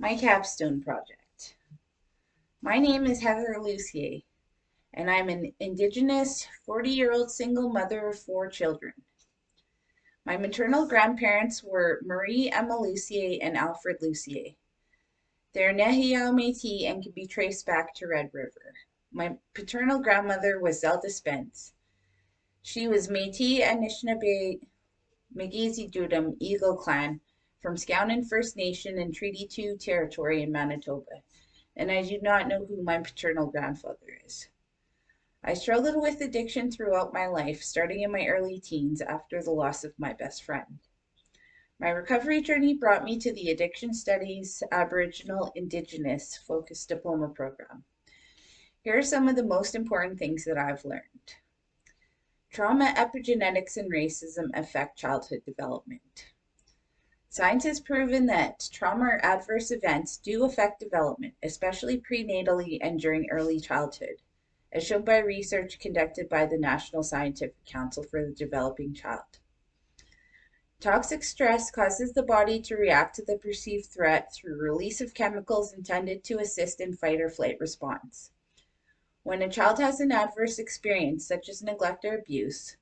My capstone project. My name is Heather Lucier, and I'm an Indigenous 40-year-old single mother of 4 children. My maternal grandparents were Marie Emma Lucier and Alfred Lucier. They're Nehiyaw Métis and can be traced back to Red River. My paternal grandmother was Zelda Spence. She was Métis Anishinaabe Migizi Dudum Eagle Clan from Skownon First Nation in Treaty 2 territory in Manitoba, and I do not know who my paternal grandfather is. I struggled with addiction throughout my life, starting in my early teens after the loss of my best friend. My recovery journey brought me to the Addiction Studies Aboriginal Indigenous focused diploma program. Here are some of the most important things that I've learned. Trauma, epigenetics, and racism affect childhood development. Science has proven that trauma or adverse events do affect development, especially prenatally and during early childhood, as shown by research conducted by the National Scientific Council for the Developing Child. Toxic stress causes the body to react to the perceived threat through release of chemicals intended to assist in fight or flight response. When a child has an adverse experience, such as neglect or abuse,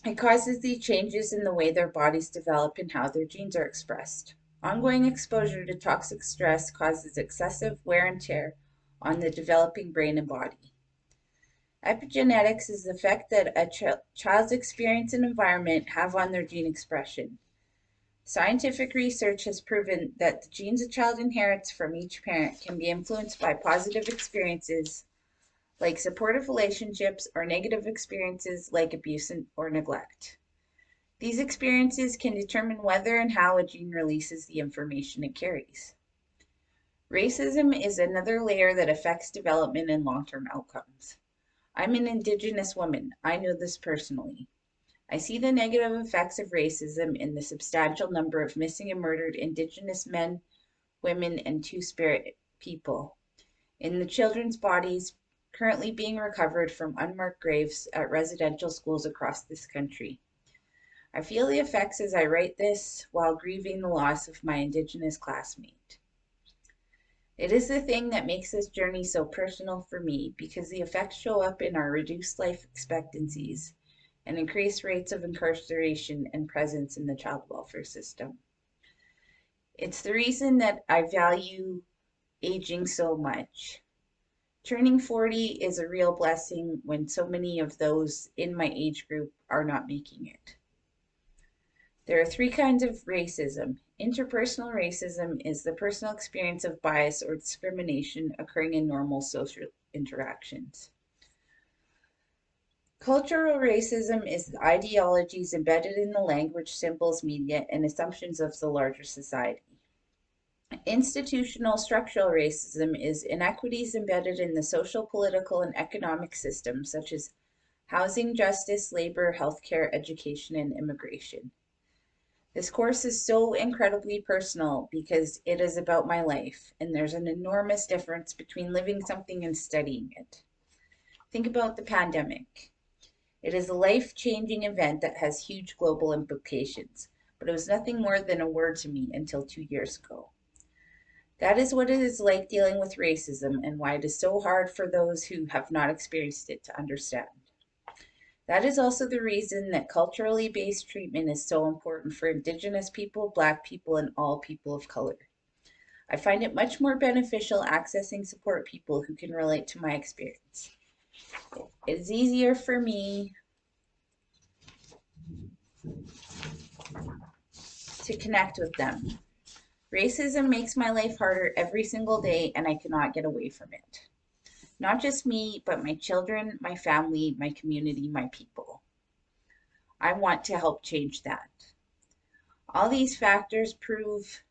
it causes these changes in the way their bodies develop and how their genes are expressed. Ongoing exposure to toxic stress causes excessive wear and tear on the developing brain and body. Epigenetics is the effect that a child's experience and environment have on their gene expression. Scientific research has proven that the genes a child inherits from each parent can be influenced by positive experiences like supportive relationships or negative experiences like abuse or neglect. These experiences can determine whether and how a gene releases the information it carries. Racism is another layer that affects development and long-term outcomes. I'm an Indigenous woman. I know this personally. I see the negative effects of racism in the substantial number of missing and murdered Indigenous men, women, and Two-Spirit people, in the children's bodies currently being recovered from unmarked graves at residential schools across this country. I feel the effects as I write this while grieving the loss of my Indigenous classmate. It is the thing that makes this journey so personal for me because the effects show up in our reduced life expectancies and increased rates of incarceration and presence in the child welfare system. It's the reason that I value aging so much. Turning 40 is a real blessing when so many of those in my age group are not making it. There are 3 kinds of racism. Interpersonal racism is the personal experience of bias or discrimination occurring in normal social interactions. Cultural racism is the ideologies embedded in the language, symbols, media, and assumptions of the larger society. Institutional structural racism is inequities embedded in the social, political, and economic systems such as housing, justice, labor, healthcare, education, and immigration. This course is so incredibly personal because it is about my life, and there's an enormous difference between living something and studying it. Think about the pandemic. It is a life-changing event that has huge global implications, but it was nothing more than a word to me until 2 years ago. That is what it is like dealing with racism and why it is so hard for those who have not experienced it to understand. That is also the reason that culturally based treatment is so important for Indigenous people, Black people, and all people of color. I find it much more beneficial accessing support people who can relate to my experience. It is easier for me to connect with them. Racism makes my life harder every single day, and I cannot get away from it. Not just me, but my children, my family, my community, my people. I want to help change that. All these factors prove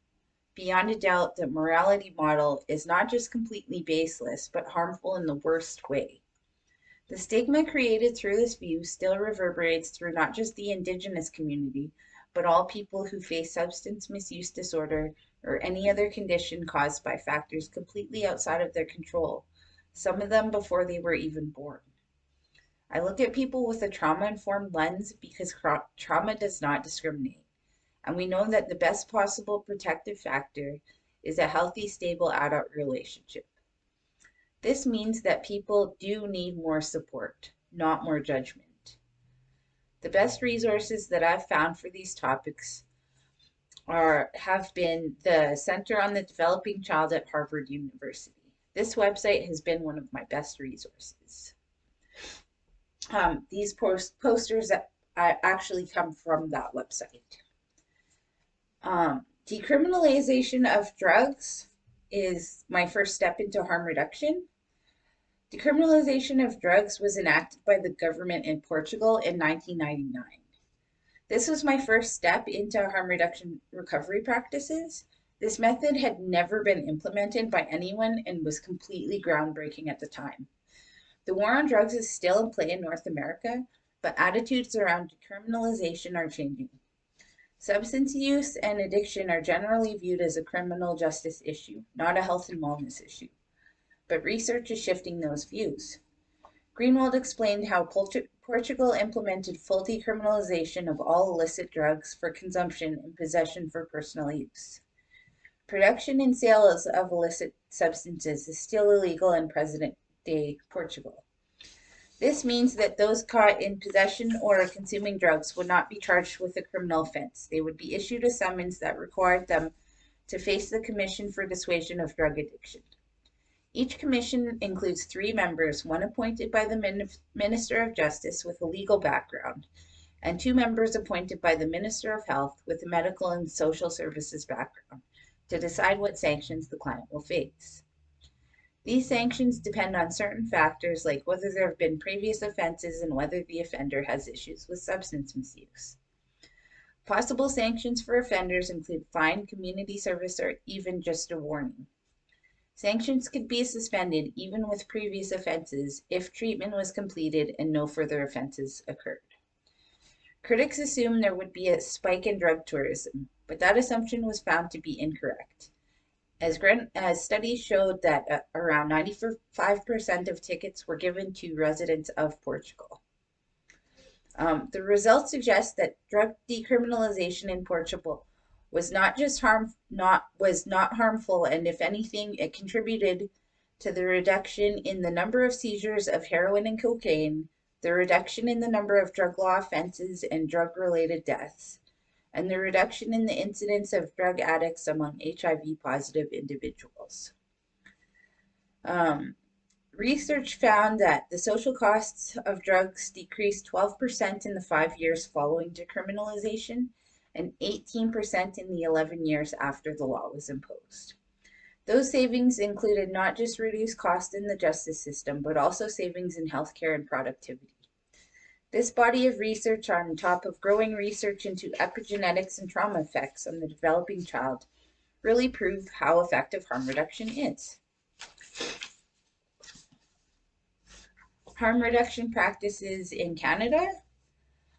beyond a doubt that morality model is not just completely baseless, but harmful in the worst way. The stigma created through this view still reverberates through not just the Indigenous community, but all people who face substance misuse disorder or any other condition caused by factors completely outside of their control, some of them before they were even born. I look at people with a trauma-informed lens because trauma does not discriminate. and we know that the best possible protective factor is a healthy, stable adult relationship. This means that people do need more support, not more judgment. The best resources that I've found for these topics have been the Center on the Developing Child at Harvard University. This website has been one of my best resources. These posters that actually come from that website. Decriminalization of drugs is my first step into harm reduction. Decriminalization of drugs was enacted by the government in Portugal in 1999. This was my first step into harm reduction recovery practices. This method had never been implemented by anyone and was completely groundbreaking at the time. The war on drugs is still in play in North America, but attitudes around decriminalization are changing. Substance use and addiction are generally viewed as a criminal justice issue, not a health and wellness issue. But research is shifting those views. Greenwald explained how Portugal implemented full decriminalization of all illicit drugs for consumption and possession for personal use. Production and sales of illicit substances is still illegal in present-day Portugal. This means that those caught in possession or consuming drugs would not be charged with a criminal offense. They would be issued a summons that required them to face the Commission for Dissuasion of Drug Addiction. Each commission includes 3 members, one appointed by the Minister of Justice with a legal background, and 2 members appointed by the Minister of Health with a medical and social services background to decide what sanctions the client will face. These sanctions depend on certain factors like whether there have been previous offenses and whether the offender has issues with substance misuse. Possible sanctions for offenders include fine, community service, or even just a warning. Sanctions could be suspended even with previous offenses if treatment was completed and no further offenses occurred. Critics assumed there would be a spike in drug tourism, but that assumption was found to be incorrect, as studies showed that around 95% of tickets were given to residents of Portugal. The results suggest that drug decriminalization in Portugal was not harmful, and if anything, it contributed to the reduction in the number of seizures of heroin and cocaine, the reduction in the number of drug law offenses and drug-related deaths, and the reduction in the incidence of drug addicts among HIV-positive individuals. Research found that the social costs of drugs decreased 12% in the 5 years following decriminalization and 18% in the 11 years after the law was imposed. Those savings included not just reduced costs in the justice system, but also savings in healthcare and productivity. This body of research, on top of growing research into epigenetics and trauma effects on the developing child, really prove how effective harm reduction is. Harm reduction practices in Canada.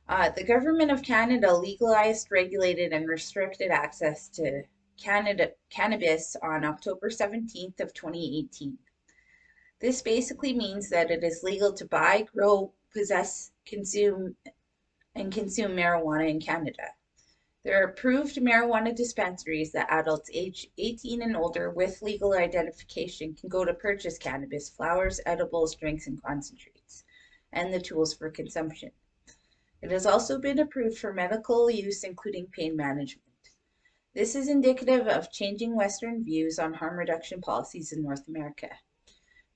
The government of Canada legalized, regulated, and restricted access to cannabis on October 17th of 2018. This basically means that it is legal to buy, grow, possess, consume marijuana in Canada. There are approved marijuana dispensaries that adults age 18 and older with legal identification can go to purchase cannabis, flowers, edibles, drinks, and concentrates, and the tools for consumption. It has also been approved for medical use, including pain management. This is indicative of changing Western views on harm reduction policies in North America.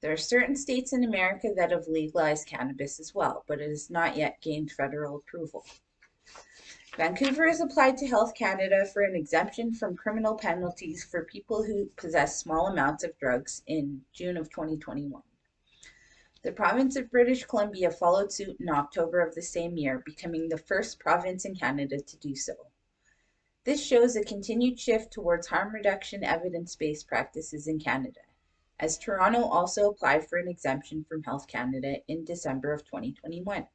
There are certain states in America that have legalized cannabis as well, but it has not yet gained federal approval. Vancouver has applied to Health Canada for an exemption from criminal penalties for people who possess small amounts of drugs in June of 2021. The province of British Columbia followed suit in October of the same year, becoming the first province in Canada to do so. This shows a continued shift towards harm reduction evidence-based practices in Canada, as Toronto also applied for an exemption from Health Canada in December of 2021.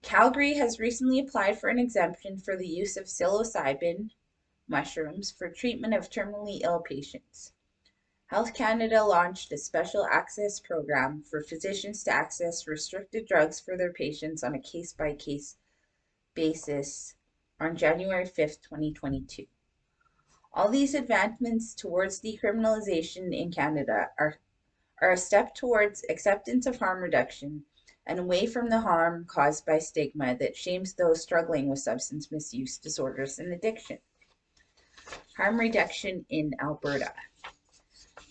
Calgary has recently applied for an exemption for the use of psilocybin mushrooms for treatment of terminally ill patients. Health Canada launched a special access program for physicians to access restricted drugs for their patients on a case-by-case basis on January 5th, 2022. All these advancements towards decriminalization in Canada are a step towards acceptance of harm reduction and away from the harm caused by stigma that shames those struggling with substance misuse disorders and addiction. Harm reduction in Alberta.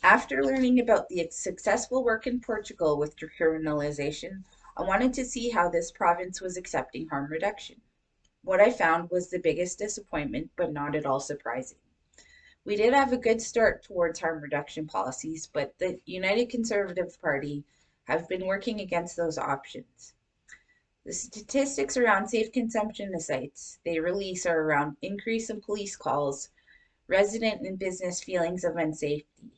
After learning about the successful work in Portugal with decriminalization, I wanted to see how this province was accepting harm reduction. What I found was the biggest disappointment, but not at all surprising. We did have a good start towards harm reduction policies, but the United Conservative Party have been working against those options. The statistics around safe consumption sites they release are around increase in police calls, resident and business feelings of unsafety,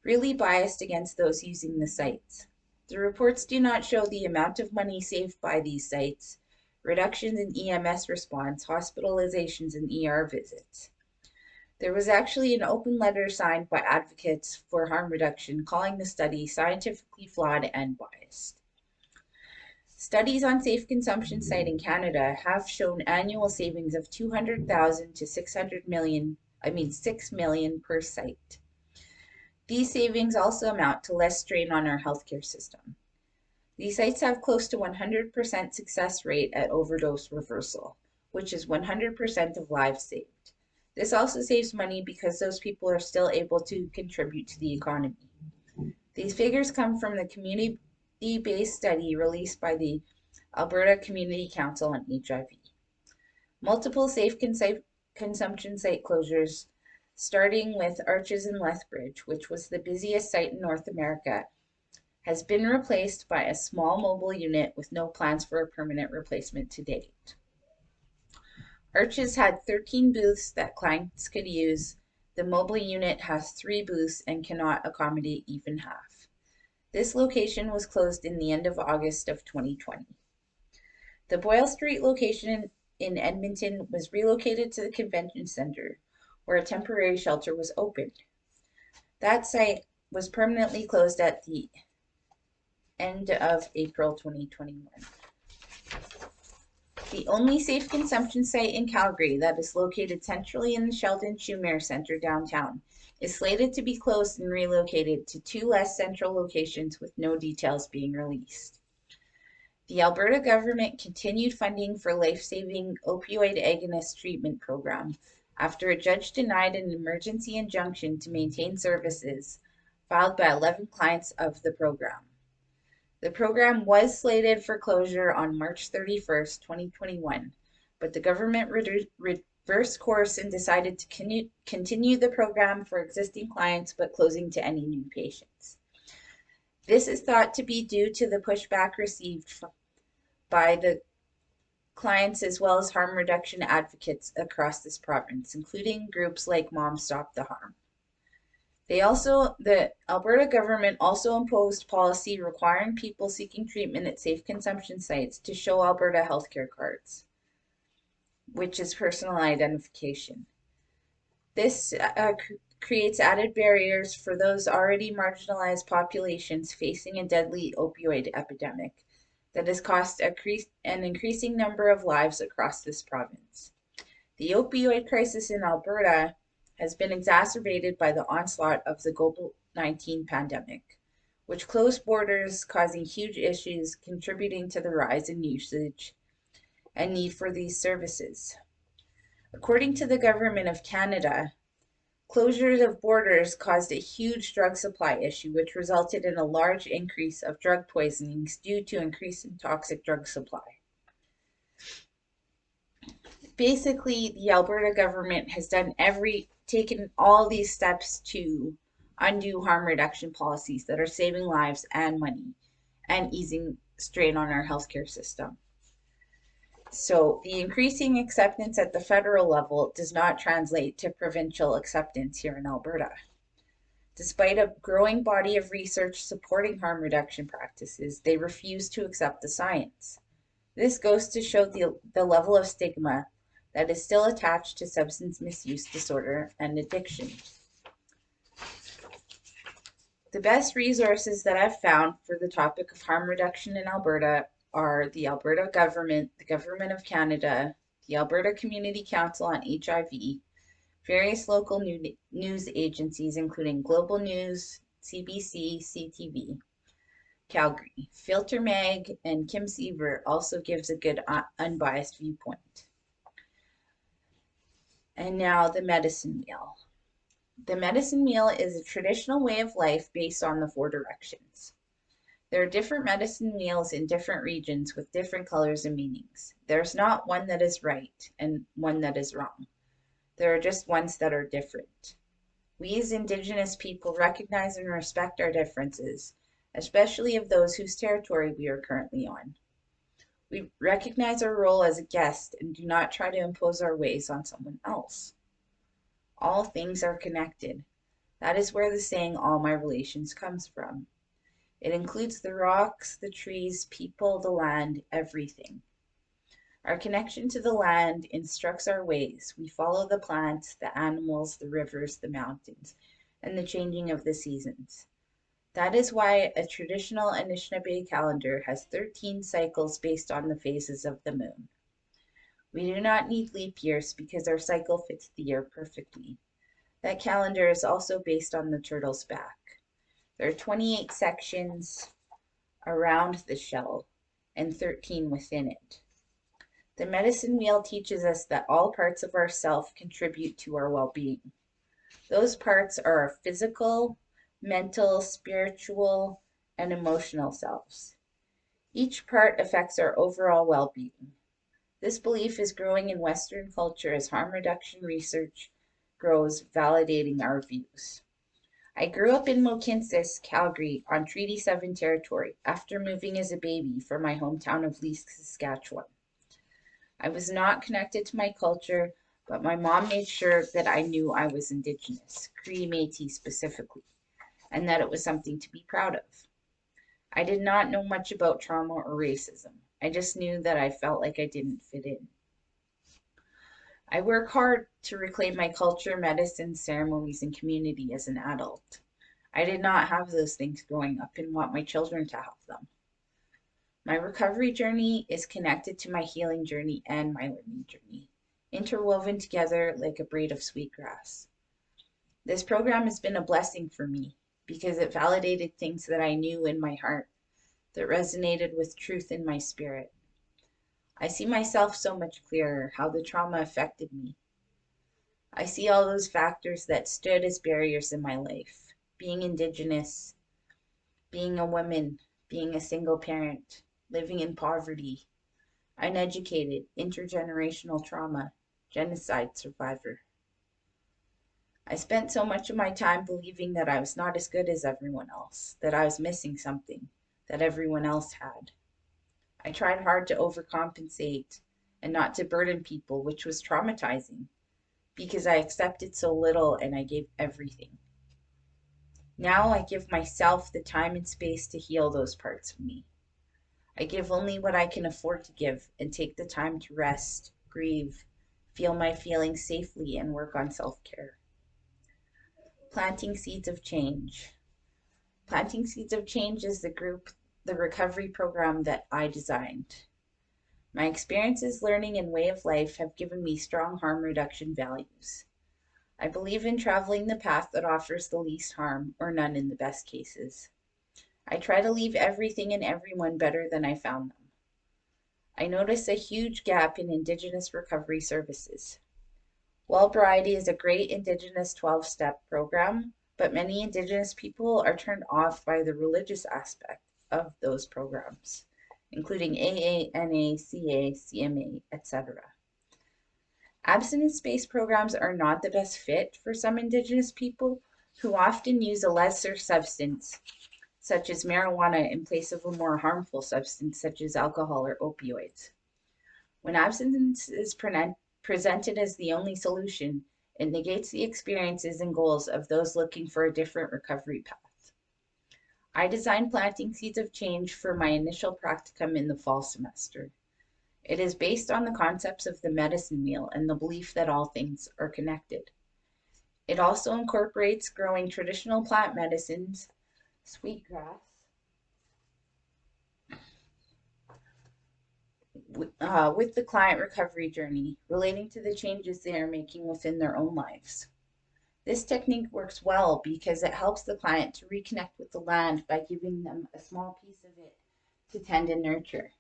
really biased against those using the sites. The reports do not show the amount of money saved by these sites, reductions in EMS response, hospitalizations, and ER visits. There was actually an open letter signed by advocates for harm reduction calling the study scientifically flawed and biased. Studies on safe consumption site in Canada have shown annual savings of $200,000 to $6 million per site. These savings also amount to less strain on our healthcare system. These sites have close to 100% success rate at overdose reversal, which is 100% of lives saved. This also saves money because those people are still able to contribute to the economy. These figures come from the community-based study released by the Alberta Community Council on HIV. Multiple safe consumption site closures, starting with Arches in Lethbridge, which was the busiest site in North America, has been replaced by a small mobile unit with no plans for a permanent replacement to date. Arches had 13 booths that clients could use. The mobile unit has 3 booths and cannot accommodate even half. This location was closed in the end of August of 2020. The Boyle Street location in Edmonton was relocated to the convention center, where a temporary shelter was opened. That site was permanently closed at the end of April 2021. The only safe consumption site in Calgary that is located centrally in the Sheldon-Schumer Center downtown is slated to be closed and relocated to 2 less central locations with no details being released. The Alberta government continued funding for life-saving opioid agonist treatment program after a judge denied an emergency injunction to maintain services filed by 11 clients of the program. The program was slated for closure on March 31st, 2021, but the government reversed course and decided to continue the program for existing clients but closing to any new patients. This is thought to be due to the pushback received by the clients as well as harm reduction advocates across this province, including groups like Moms Stop the Harm. The Alberta government also imposed policy requiring people seeking treatment at safe consumption sites to show Alberta healthcare cards, which is personal identification. This creates added barriers for those already marginalized populations facing a deadly opioid epidemic that has cost an increasing number of lives across this province. The opioid crisis in Alberta has been exacerbated by the onslaught of the COVID-19 pandemic, which closed borders, causing huge issues, contributing to the rise in usage and need for these services. According to the Government of Canada, closures of borders caused a huge drug supply issue, which resulted in a large increase of drug poisonings due to increase in toxic drug supply. Basically, the Alberta government has taken all these steps to undo harm reduction policies that are saving lives and money and easing strain on our healthcare system. So the increasing acceptance at the federal level does not translate to provincial acceptance here in Alberta. Despite a growing body of research supporting harm reduction practices, they refuse to accept the science. This goes to show the level of stigma that is still attached to substance misuse disorder and addiction. The best resources that I've found for the topic of harm reduction in Alberta are the Alberta government, the Government of Canada, the Alberta Community Council on HIV, various local news agencies including Global News, CBC, CTV, Calgary. Filter Mag and Kim Seaver also gives a good unbiased viewpoint. And now the medicine wheel. The medicine wheel is a traditional way of life based on the 4 directions. There are different medicine wheels in different regions with different colors and meanings. There's not one that is right and one that is wrong. There are just ones that are different. We as Indigenous people recognize and respect our differences, especially of those whose territory we are currently on. We recognize our role as a guest and do not try to impose our ways on someone else. All things are connected. That is where the saying, all my relations, comes from. It includes the rocks, the trees, people, the land, everything. Our connection to the land instructs our ways. We follow the plants, the animals, the rivers, the mountains, and the changing of the seasons. That is why a traditional Anishinaabe calendar has 13 cycles based on the phases of the moon. We do not need leap years because our cycle fits the year perfectly. That calendar is also based on the turtle's back. There are 28 sections around the shell and 13 within it. The medicine wheel teaches us that all parts of ourself contribute to our well-being. Those parts are our physical, mental, spiritual, and emotional selves. Each part affects our overall well-being. This belief is growing in Western culture as harm reduction research grows, validating our views. I grew up in Mohkinstsis, Calgary, on Treaty 7 territory after moving as a baby from my hometown of Leask, Saskatchewan. I was not connected to my culture, but my mom made sure that I knew I was Indigenous, Cree Métis specifically, and that it was something to be proud of. I did not know much about trauma or racism. I just knew that I felt like I didn't fit in. I work hard to reclaim my culture, medicine, ceremonies, and community as an adult. I did not have those things growing up and want my children to have them. My recovery journey is connected to my healing journey and my learning journey, interwoven together like a braid of sweetgrass. This program has been a blessing for me because it validated things that I knew in my heart, that resonated with truth in my spirit. I see myself so much clearer, how the trauma affected me. I see all those factors that stood as barriers in my life, being Indigenous, being a woman, being a single parent, living in poverty, uneducated, intergenerational trauma, genocide survivor. I spent so much of my time believing that I was not as good as everyone else, that I was missing something that everyone else had. I tried hard to overcompensate and not to burden people, which was traumatizing because I accepted so little and I gave everything. Now I give myself the time and space to heal those parts of me. I give only what I can afford to give and take the time to rest, grieve, feel my feelings safely, and work on self-care. Planting Seeds of Change. Planting Seeds of Change is the recovery program that I designed. My experiences, learning, and way of life have given me strong harm reduction values. I believe in traveling the path that offers the least harm, or none in the best cases. I try to leave everything and everyone better than I found them. I notice a huge gap in Indigenous recovery services. Wellbriety is a great Indigenous 12-step program, but many Indigenous people are turned off by the religious aspect of those programs, including AA, NA, CA, CMA, etc. Abstinence-based programs are not the best fit for some Indigenous people who often use a lesser substance, such as marijuana, in place of a more harmful substance, such as alcohol or opioids. When abstinence is presented as the only solution, it negates the experiences and goals of those looking for a different recovery path. I designed Planting Seeds of Change for my initial practicum in the fall semester. It is based on the concepts of the medicine wheel and the belief that all things are connected. It also incorporates growing traditional plant medicines, sweetgrass, with the client recovery journey relating to the changes they are making within their own lives. This technique works well because it helps the client to reconnect with the land by giving them a small piece of it to tend and nurture.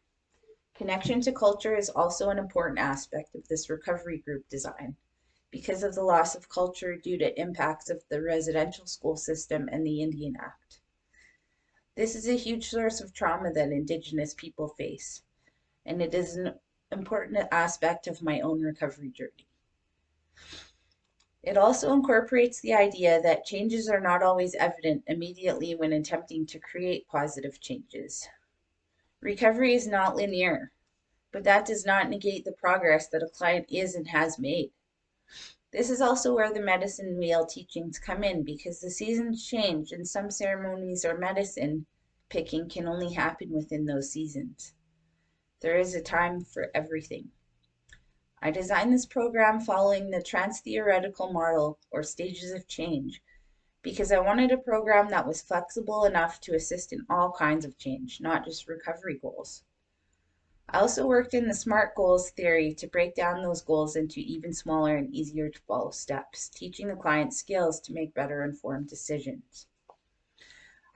Connection to culture is also an important aspect of this recovery group design because of the loss of culture due to impacts of the residential school system and the Indian Act. This is a huge source of trauma that Indigenous people face, and it is an important aspect of my own recovery journey. It also incorporates the idea that changes are not always evident immediately when attempting to create positive changes. Recovery is not linear, but that does not negate the progress that a client is and has made. This is also where the medicine wheel teachings come in because the seasons change and some ceremonies or medicine picking can only happen within those seasons. There is a time for everything. I designed this program following the trans-theoretical model or stages of change because I wanted a program that was flexible enough to assist in all kinds of change, not just recovery goals. I also worked in the SMART goals theory to break down those goals into even smaller and easier to follow steps, teaching the client skills to make better informed decisions.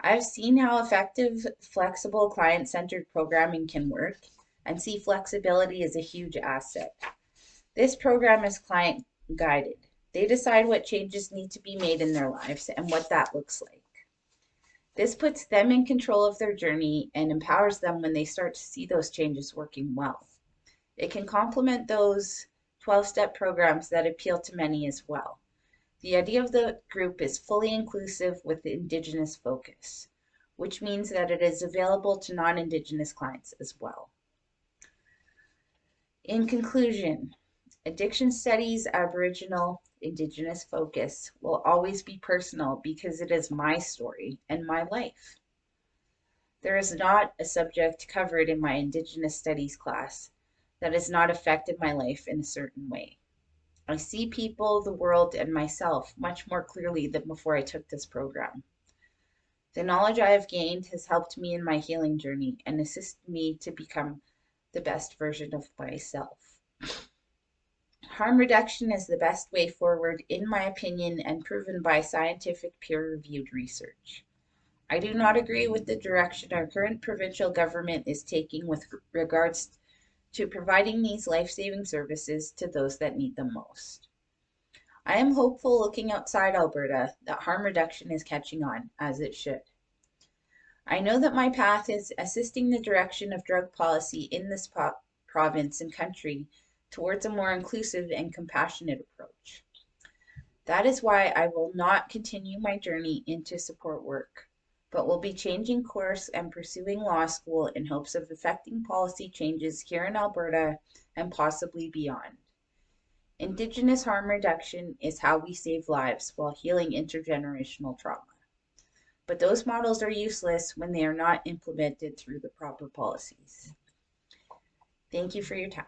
I've seen how effective, flexible, client-centered programming can work and see flexibility as a huge asset. This program is client-guided. They decide what changes need to be made in their lives and what that looks like. This puts them in control of their journey and empowers them when they start to see those changes working well. It can complement those 12-step programs that appeal to many as well. The idea of the group is fully inclusive with the Indigenous focus, which means that it is available to non-Indigenous clients as well. In conclusion, addiction studies, Aboriginal, Indigenous focus will always be personal because it is my story and my life. There is not a subject covered in my Indigenous studies class that has not affected my life in a certain way. I see people, the world, and myself much more clearly than before I took this program. The knowledge I have gained has helped me in my healing journey and assisted me to become the best version of myself. Harm reduction is the best way forward, in my opinion, and proven by scientific peer-reviewed research. I do not agree with the direction our current provincial government is taking with regards to providing these life-saving services to those that need them most. I am hopeful, looking outside Alberta, that harm reduction is catching on, as it should. I know that my path is assisting the direction of drug policy in this province and country towards a more inclusive and compassionate approach. That is why I will not continue my journey into support work, but will be changing course and pursuing law school in hopes of effecting policy changes here in Alberta and possibly beyond. Indigenous harm reduction is how we save lives while healing intergenerational trauma. But those models are useless when they are not implemented through the proper policies. Thank you for your time.